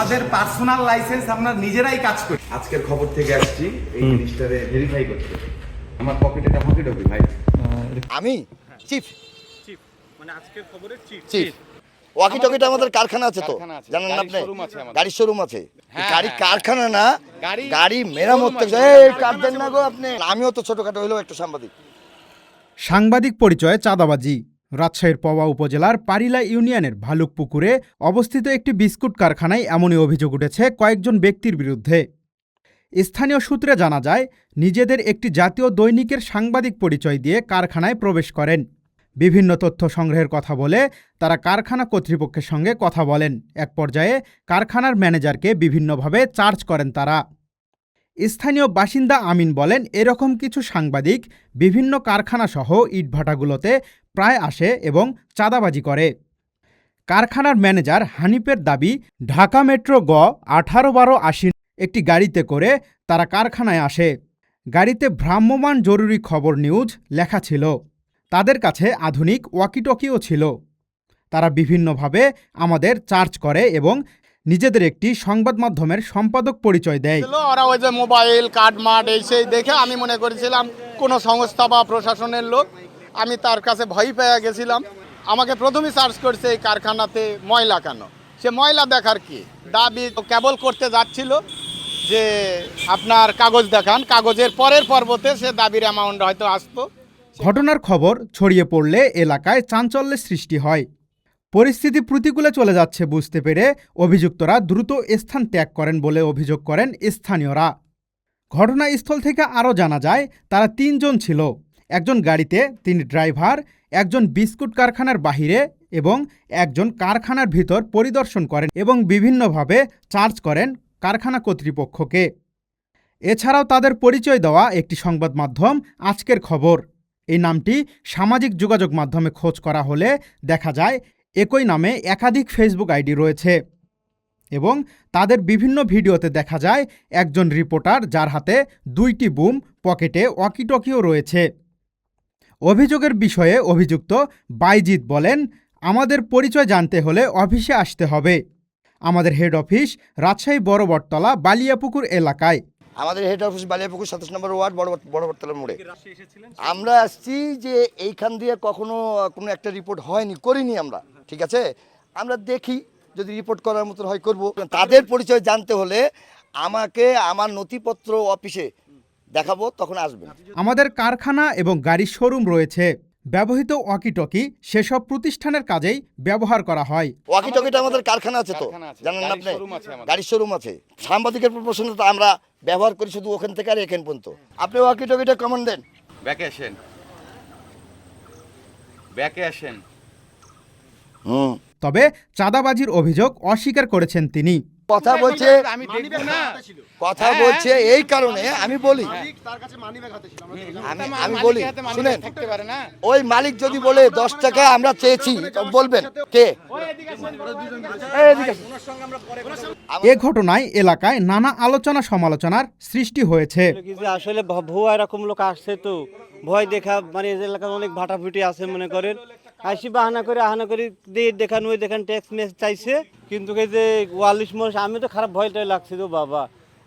আমাদের personal licence আমরা নিজেরাই কাজ করি। আজকের খবর থেকে আসছি এই জিনিসটারে ভেরিফাই করতে। আমার পকেটে একটা হকি ডকি ভাই। আমি চিফ মানে আজকের খবরের চিফ ওয়াকি টকিটা আমাদের কারখানা আছে তো, জানেন না আপনি? গাড়ির শোরুম আছে, গাড়ি কারখানা না, গাড়ি মেরামত। এই কাট দেন না গো আপনি। আমিও তো ছোটখাটো হইলেও একটা সাংবাদিক। সাংবাদিক পরিচয়ে চাঁদাবাজি। রাজশাহীর পওয়া উপজেলার পারিলা ইউনিয়নের ভালুকপুকুরে অবস্থিত একটি বিস্কুট কারখানায় এমনই অভিযোগ উঠেছে কয়েকজন ব্যক্তির বিরুদ্ধে। স্থানীয় সূত্রে জানা যায়, নিজেদের একটি জাতীয় দৈনিকের সাংবাদিক পরিচয় দিয়ে কারখানায় প্রবেশ করেন। বিভিন্ন তথ্য সংগ্রহের কথা বলে তারা কারখানা কর্তৃপক্ষের সঙ্গে কথা বলেন। এক পর্যায়ে কারখানার ম্যানেজারকে বিভিন্নভাবে চার্জ করেন তারা। স্থানীয় বাসিন্দা আমিন বলেন, এরকম কিছু সাংবাদিক বিভিন্ন কারখানাসহ ইটভাটাগুলোতে প্রায় আসে এবং চাঁদাবাজি করে। কারখানার ম্যানেজার হানিফের দাবি, ঢাকা মেট্রো গ 18-12-80 একটি গাড়িতে করে তারা কারখানায় আসে। গাড়িতে ভ্রাম্যমাণ জরুরি খবর নিউজ লেখা ছিল। তাদের কাছে আধুনিক ওয়াকিটকিও ছিল। তারা বিভিন্নভাবে আমাদের চার্জ করে এবং নিজেদের একটি সংবাদ মাধ্যমের সম্পাদক পরিচয় দেয়। ওরা ওই যে মোবাইল কার্ড মার্ড এই সেই দেখে আমি মনে করেছিলাম কোনো সংস্থা বা প্রশাসনের লোক। আমি তার কাছে ভয় পেয়ে গেছিলাম। আমাকে প্রথমেই সার্চ করছে এই কারখানাতে ময়লা কেন। সে ময়লা দেখার কি দাবি কেবল করতে যাচ্ছিল যে আপনার কাগজ দেখান, কাগজের পরের পর্বতে সে দাবির অ্যামাউন্ট হয়তো আসতো। ঘটনার খবর ছড়িয়ে পড়লে এলাকায় চাঞ্চল্যের সৃষ্টি হয়। পরিস্থিতি প্রতিকূলে চলে যাচ্ছে বুঝতে পেরে অভিযুক্তরা দ্রুত স্থান ত্যাগ করেন বলে অভিযোগ করেন স্থানীয়রা। ঘটনাস্থল থেকে আরও জানা যায়, তারা 3 জন ছিল। একজন গাড়িতে, তিনি ড্রাইভার, একজন বিস্কুট কারখানার বাহিরে এবং একজন কারখানার ভিতর পরিদর্শন করেন এবং বিভিন্নভাবে চার্জ করেন কারখানা কর্তৃপক্ষকে। এছাড়াও তাদের পরিচয় দেওয়া একটি সংবাদ মাধ্যম আজকের খবর। এই নামটি সামাজিক যোগাযোগ মাধ্যমে খোঁজ করা হলে দেখা যায় একই নামে একাধিক ফেসবুক আইডি রয়েছে এবং তাদের বিভিন্ন ভিডিওতে দেখা যায় একজন রিপোর্টার যার হাতে 2টি বুম, পকেটে ওয়াকিটকিও রয়েছে। অভিযোগের বিষয়ে অভিযুক্ত বাইজিৎ বলেন, আমাদের পরিচয় জানতে হলে অফিসে আসতে হবে। আমাদের হেড অফিস রাজশাহী বড় বটতলা বালিয়াপুকুর এলাকায়। আমাদের হেড অফিস বালিয়াপুকুর 27 নম্বর ওয়ার্ড বড় বটতলার মোড়ে। আমরা আসছি যে এইখান দিয়ে কখনো কোনো একটা রিপোর্ট হয়নি, করিনি আমরা, ঠিক আছে? আমরা দেখি যদি রিপোর্ট করার মতো হয় করব। তাদের পরিচয় জানতে হলে আমাকে আমার নথিপত্র অফিসে দেখাবো, তখন আসবেন। আমাদের কারখানা এবং গাড়ির শোরুম রয়েছে। ব্যবহৃত ওয়াকিটকি সেসব প্রতিষ্ঠানের কাজেই ব্যবহার করা হয়। ওয়াকিটকিটা আমাদের কারখানা আছে তো, জানেন না আপনি? গাড়ির শোরুম আছে। সাংবাদিকের প্রফেশনে তো আমরা ব্যবহার করি শুধু ওখান থেকে আর এখান পর্যন্ত। আপনি ওয়াকিটকিটা কমেন্ট দেন। ব্যাকে আসেন, ব্যাকে আসেন। তবে চাঁদাবাজির অভিযোগ অস্বীকার করেছেন তিনি। কথা বলছে এই কারণে আমি বলি, আমি বলি শুনেন, ওই মালিক যদি বলে 10 টাকা আমরা চেয়েছি, বলবেন কে? এ ঘটনায় এলাকায় নানা আলোচনা সমালোচনার সৃষ্টি হয়েছে। আসলে ভুয়া এরকম লোক আসছে তো ভয় দেখা, মানে এলাকার অনেক ভাটাভুটি আছে মনে করেন, আসি বাহানা করে দিয়ে দেখান ওই দেখান ট্যাক্স মেস চাইছে। কিন্তু এই যে 44 মাস আমি তো খারাপ ভয়টাই লাগছে তো বাবা,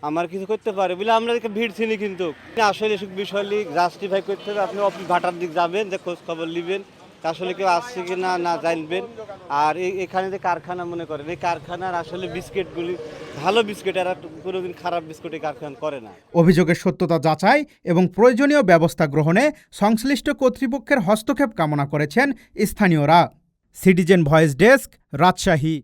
আমার কিছু করতে পারে বলে আমরা ভিড় ছিনি। কিন্তু আসলে এসব বিষয় জাস্টিফাই করতে হবে। আপনি অফিস ভাটার দিক যাবেন, যে খোঁজ খবর নেবেন আসলে কেউ আসছে কি না জানবেন। আর এখানে যে কারখানা মনে করেন, এই কারখানার আসলে বিস্কিটগুলি ভালো বিস্কিট, এরা কোনোদিন খারাপ বিস্কুট এই কারখানা করে না। অভিযোগের সত্যতা যাচাই এবং প্রয়োজনীয় ব্যবস্থা গ্রহণে সংশ্লিষ্ট কর্তৃপক্ষের হস্তক্ষেপ কামনা করেছেন স্থানীয়রা। Citizen voice desk, Rajshahi.